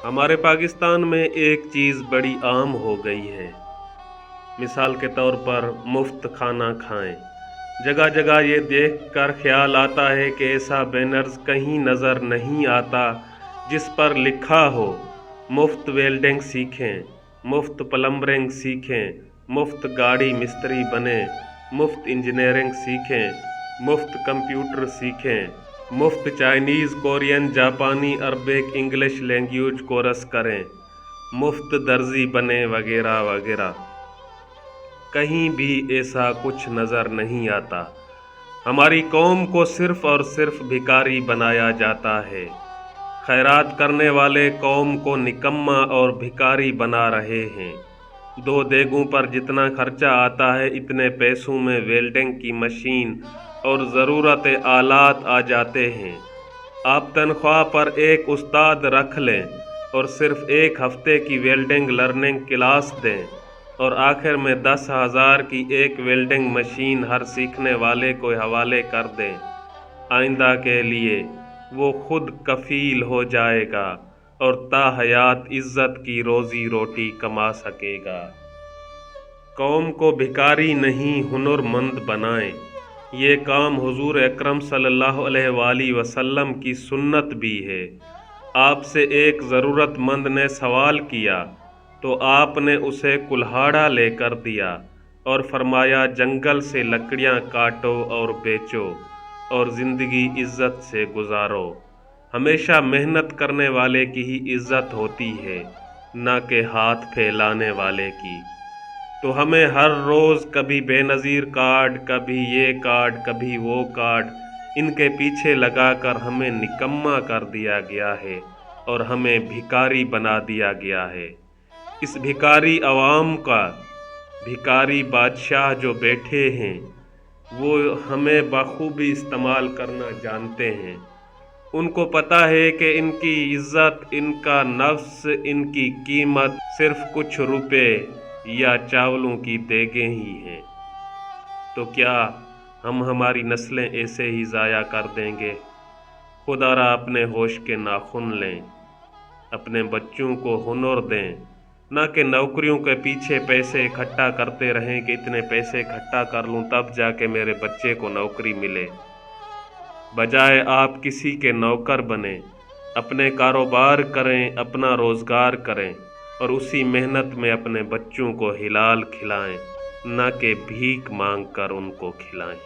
हमारे पाकिस्तान में एक चीज़ बड़ी आम हो गई है। मिसाल के तौर पर मुफ्त खाना खाएं। जगह जगह ये देखकर ख्याल आता है कि ऐसा बैनर्स कहीं नज़र नहीं आता जिस पर लिखा हो मुफ्त वेल्डिंग सीखें, मुफ्त प्लम्बरिंग सीखें, मुफ्त गाड़ी मिस्त्री बने, मुफ्त इंजीनियरिंग सीखें, मुफ्त कंप्यूटर सीखें, मुफ्त चाइनीज़, कोरियन, जापानी, अरबिक, इंग्लिश लैंग्वेज कोर्स करें, मुफ्त दर्जी बने वगैरह वगैरह। कहीं भी ऐसा कुछ नज़र नहीं आता। हमारी कौम को सिर्फ़ और सिर्फ भिखारी बनाया जाता है। खैरात करने वाले कौम को निकम्मा और भिखारी बना रहे हैं। 2 देगों पर जितना खर्चा आता है इतने पैसों में वेल्डिंग की मशीन और ज़रूरत आलात आ जाते हैं। आप तनख्वाह पर एक उस्ताद रख लें और सिर्फ 1 हफ्ते की वेल्डिंग लर्निंग क्लास दें और आखिर में 10,000 की एक वेल्डिंग मशीन हर सीखने वाले को हवाले कर दें। आइंदा के लिए वो खुद कफील हो जाएगा और ताहयात इज़्ज़त की रोज़ी रोटी कमा सकेगा। कौम को भिखारी नहीं हुनरमंद बनाएं। ये काम हुजूर अकरम सल्लल्लाहु अलैहि वसल्लम की सुन्नत भी है। आपसे एक ज़रूरतमंद ने सवाल किया तो आपने उसे कुल्हाड़ा लेकर दिया और फरमाया जंगल से लकड़ियाँ काटो और बेचो और ज़िंदगी इज़्ज़त से गुजारो। हमेशा मेहनत करने वाले की ही इज़्ज़त होती है, ना कि हाथ फैलाने वाले की। तो हमें हर रोज़ कभी बेनज़ीर कार्ड, कभी ये कार्ड, कभी वो कार्ड, इनके पीछे लगाकर हमें निकम्मा कर दिया गया है और हमें भिखारी बना दिया गया है। इस भिखारी अवाम का भिखारी बादशाह जो बैठे हैं वो हमें बखूबी इस्तेमाल करना जानते हैं। उनको पता है कि इनकी इज़्ज़त, इनका नफ्स, इनकी कीमत सिर्फ कुछ रुपए या चावलों की देगें ही हैं। तो क्या हम हमारी नस्लें ऐसे ही ज़ाया कर देंगे? खुदारा अपने होश के नाखून लें, अपने बच्चों को हुनर दें, ना कि नौकरियों के पीछे पैसे इकट्ठा करते रहें कि इतने पैसे इकट्ठा कर लूँ तब जाके मेरे बच्चे को नौकरी मिले। बजाय आप किसी के नौकर बने, अपने कारोबार करें, अपना रोज़गार करें और उसी मेहनत में अपने बच्चों को हिलाल खिलाएं, ना कि भीख मांग कर उनको खिलाएं।